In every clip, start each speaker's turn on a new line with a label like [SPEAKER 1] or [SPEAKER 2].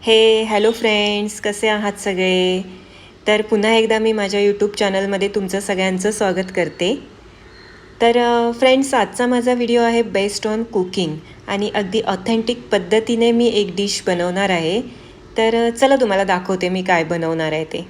[SPEAKER 1] Hello friends, कसे आहात सगळे? तर पुन्हा एकदा मी माझ्या यूट्यूब चॅनलमध्ये तुमचं सगळ्यांचं स्वागत करते. तर फ्रेंड्स, आजचा माझा व्हिडिओ आहे बेस्ड ऑन कुकिंग आणि अगदी ऑथेंटिक पद्धतीने मी एक डिश बनवणार आहे. तर चला तुम्हाला दाखवते मी काय बनवणार आहे ते.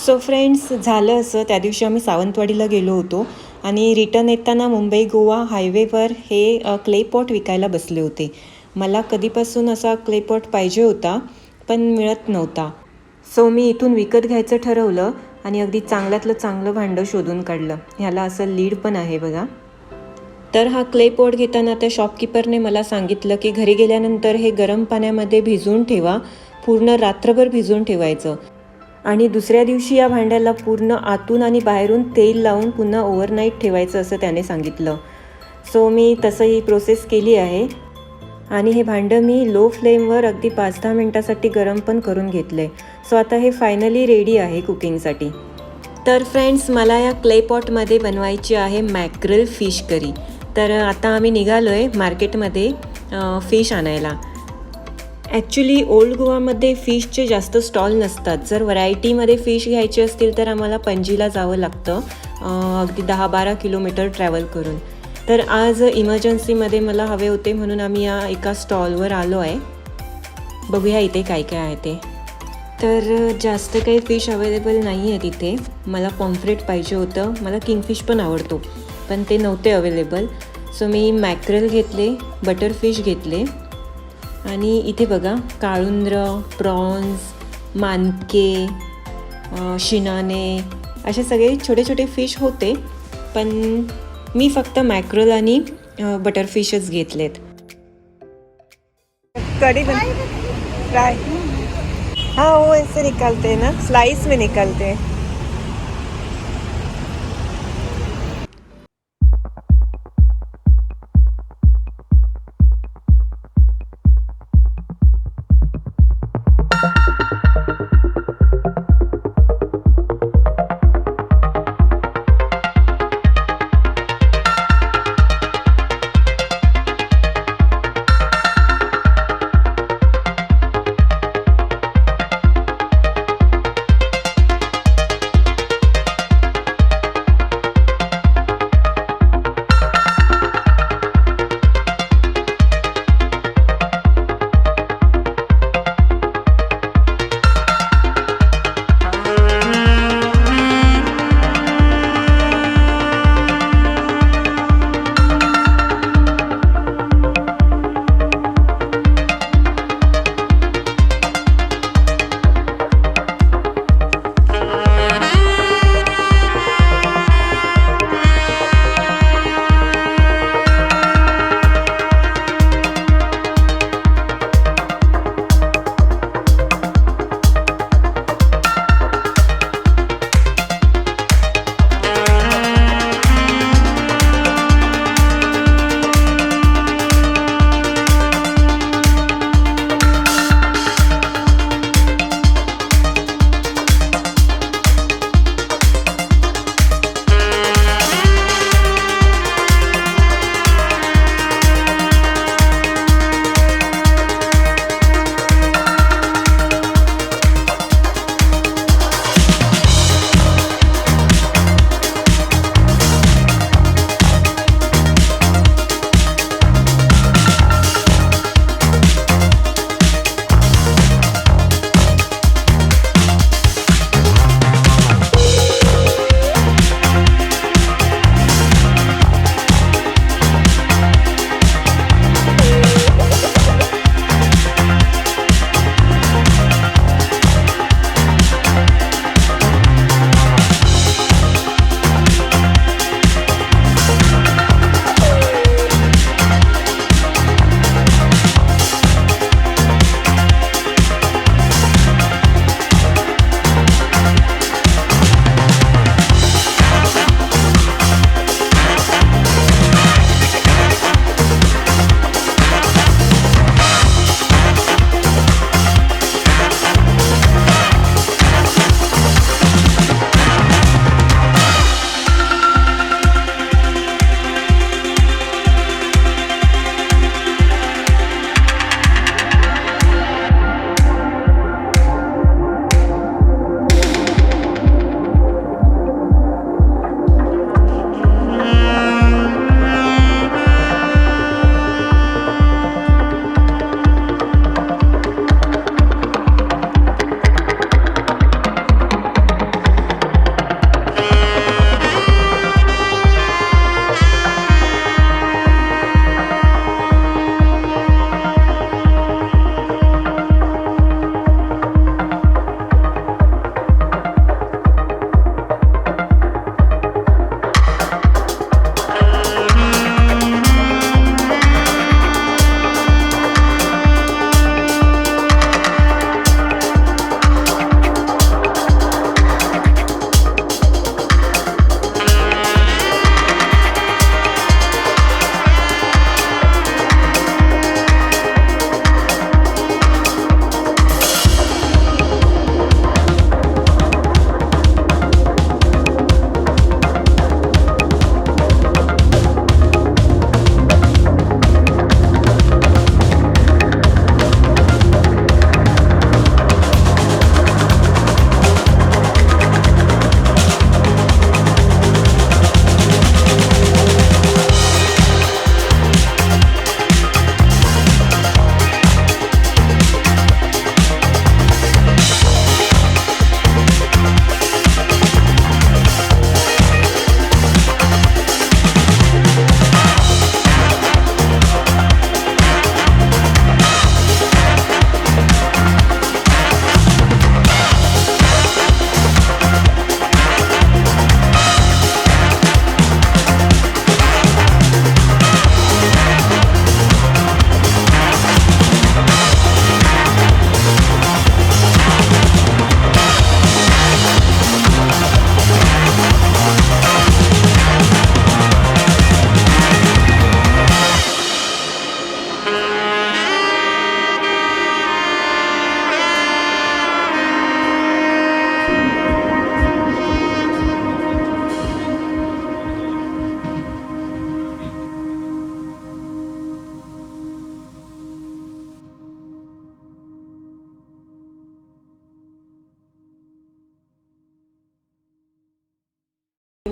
[SPEAKER 1] सो फ्रेंड्स, झालं असं, त्या दिवशी आम्ही सावंतवाडीला गेलो होतो आणि रिटर्न येताना मुंबई गोवा हायवेवर हे क्ले पॉट विकायला बसले होते. मला कधीपासून असा क्ले पॉट पाहिजे होता, पण मिळत नव्हता. सो मी इथून विकत घ्यायचं ठरवलं आणि अगदी चांगल्यातलं चांगलं भांडं शोधून काढलं. ह्याला असं लीड पण आहे बघा. तर हा क्ले पॉट घेताना त्या शॉपकीपरने मला सांगितलं की घरी गेल्यानंतर हे गरम पाण्यामध्ये भिजवून ठेवा, पूर्ण रात्रभर भिजवून ठेवायचं आणि दुसऱ्या दिवशी या भांड्याला पूर्ण आतून आणि बाहेरून तेल लावून पुन्हा ओव्हरनाईट ठेवायचं असं त्याने सांगितलं. सो मी तसं ही प्रोसेस केली आहे आणि हे भांडं मी लो फ्लेमवर अगदी 5-10 मिनटासाठी गरम पण करून घेतलं आहे. सो आता हे फायनली रेडी आहे कुकिंगसाठी. तर फ्रेंड्स, मला या क्ले पॉटमध्ये बनवायची आहे मॅक्रल फिश करी. तर आता आम्ही निघालो आहे मार्केटमध्ये फिश आणायला. ॲक्च्युली ओल्ड गोवामध्ये फिशचे जास्त स्टॉल नसतात. जर व्हरायटीमध्ये फिश घ्यायचे असतील तर आम्हाला पणजीला जावं लागतं, अगदी 10-12 किलोमीटर ट्रॅव्हल करून. तर आज इमर्जन्सीमध्ये मला हवे होते म्हणून आम्ही या एका स्टॉलवर आलो आहे. बघूया इथे काय काय आहे ते. तर जास्त काही फिश अवेलेबल नाही आहे तिथे. मला पॉम्फ्रेट पाहिजे होतं, मला किंगफिश पण आवडतो, पण ते नव्हते अवेलेबल. सो मी मॅक्रल घेतले, बटर फिश घेतले आणि इथे बघा काळुंद्र, प्रॉन्स, मानके, शिनाने असे सगळे छोटे छोटे फिश होते, पण मी फक्त मॅक्रल आणि बटर फिशच घेतलेत. कड़ी फ्राई, हाँ वो ऐसे निकालते हैं ना, स्लाइस में निकालते हैं.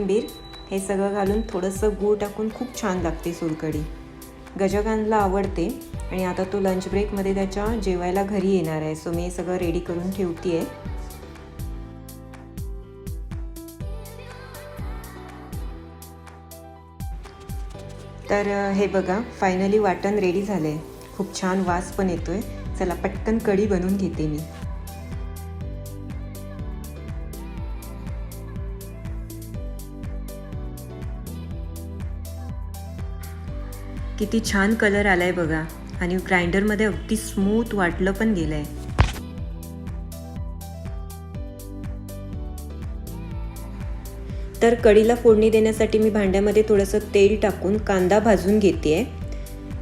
[SPEAKER 1] कोथिंबीर हे सगळं घालून थोडंसं गूळ टाकून खूप छान लागते सोलकढी. गजकांतला आवडते आणि आता तो लंच ब्रेकमध्ये त्याच्या जेवायला घरी येणार आहे. सो मी हे सगळं रेडी करून ठेवते आहे. तर हे बघा फायनली वाटण रेडी झालं आहे. खूप छान वास पण येतोय. चला पटकन कढी बनवून घेते मी. किती छान कलर आलाय बघा आणि ग्राइंडरमध्ये अगदी स्मूथ वाटलं पण गेलंय. तर कढीला फोडणी देण्यासाठी मी भांड्यामध्ये थोडंसं तेल टाकून कांदा भाजून घेते.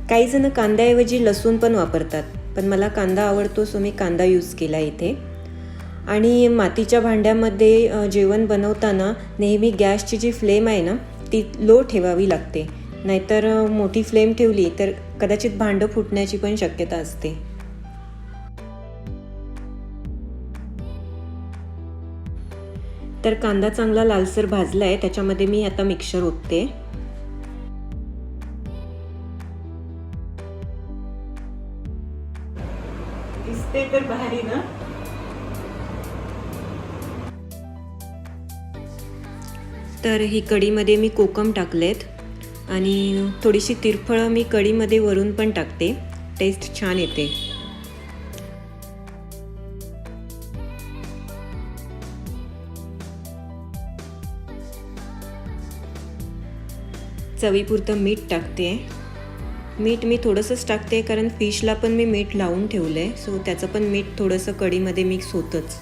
[SPEAKER 1] काही जण कांद्याऐवजी लसूण पण वापरतात, पण मला कांदा आवडतो सो मी कांदा यूज केला इथे. आणि मातीच्या भांड्यामध्ये जेवण बनवताना नेहमी गॅसची जी फ्लेम आहे ना ती लो ठेवावी लागते, नाहीतर मोठी फ्लेम ठेवली तर कदाचित भांडं फुटण्याची पण शक्यता असते. तर कांदा चांगला लालसर भाजला आहे. त्याच्यामध्ये मी आता मिक्सर ओतते. दिसते तर भारी ना. तर ही कढीमध्ये मी कोकम टाकलेत आणि थोडीशी तिरफळ मी कढीमध्ये वरून पण टाकते. टेस्ट छान येते. चवीपुरतं मीठ टाकते. मीठ मी थोडंसंच टाकते कारण फिशला पण मी मीठ लावून ठेवलं आहे, सो त्याचं पण मीठ थोडंसं कढीमध्ये मिक्स होतंच.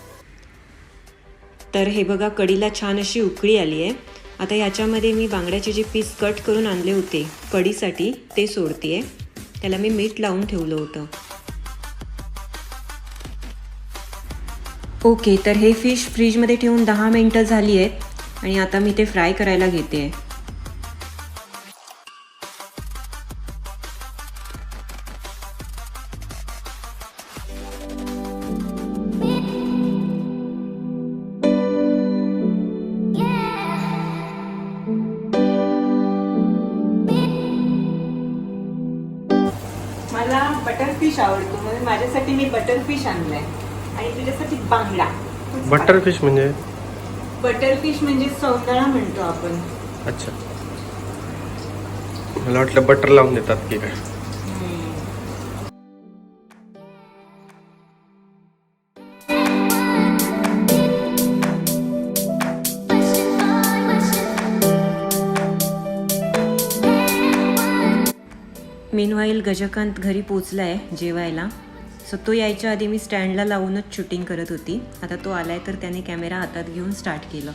[SPEAKER 1] तर हे बघा कढीला छान अशी उकळी आली आहे. आता ह्याच्यामध्ये मी बांगड्याचे जे पीस कट करून आणले होते कढीसाठी ते सोडते. त्याला मी मीठ लावून ठेवलं होतं. ओके, तर हे फिश फ्रीजमध्ये ठेवून 10 मिनिटं झाली आहेत आणि आता मी ते फ्राय करायला घेते. मला बटर फिश आवडतो म्हणून माझ्यासाठी मी बटर फिश आणलाय आणि तुझ्यासाठी बांगडा.
[SPEAKER 2] बटर फिश म्हणजे?
[SPEAKER 1] बटर फिश म्हणजे सौंदळा म्हणतो आपण.
[SPEAKER 2] अच्छा, मला वाटलं बटर लावून देतात की काय.
[SPEAKER 1] मेनवाईल गजकांत घरी पोचला आहे जेवायला. सो तो यायच्या आधी मी स्टँडला लावूनच शूटिंग करत होती. आता तो आलाय तर त्याने कॅमेरा हातात घेऊन स्टार्ट केलं.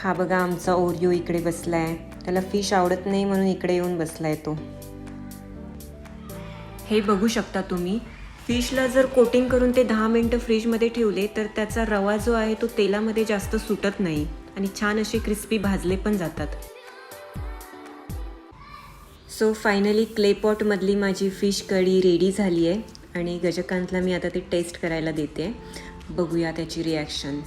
[SPEAKER 1] हा बघा आमचा ओरिओ इकडे बसलाय. त्याला फिश आवडत नाही म्हणून इकडे येऊन बसलाय तो. हे बघू शकता तुम्ही, फिशला जर कोटिंग करून ते 10 मिनटं फ्रीजमध्ये ठेवले तर त्याचा रवा जो आहे तो तेलामध्ये जास्त सुटत नाही आणि छान असे क्रिस्पी भाजले पण जातात. सो फायनली क्लेपॉटमधली माझी फिश कढी रेडी झाली आहे आणि गजकांतला मी आता ती टेस्ट करायला देते. बघूया त्याची रिॲक्शन.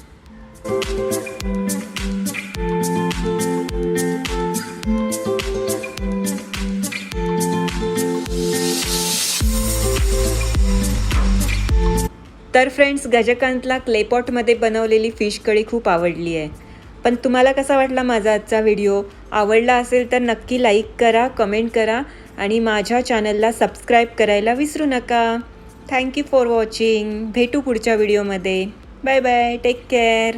[SPEAKER 1] तर फ्रेंड्स, गजकांतला क्लेपॉटमध्ये बनवलेली फिश कढी खूप आवडली आहे. पण तुम्हाला कसा वाटला माझा आजचा व्हिडिओ? आवडला असेल तर नक्की लाईक करा, कमेंट करा आणि माझ्या चॅनलला सबस्क्राईब करायला विसरू नका. Thank you for watching. भेटू पुढच्या व्हिडिओमध्ये. Bye bye. Take care.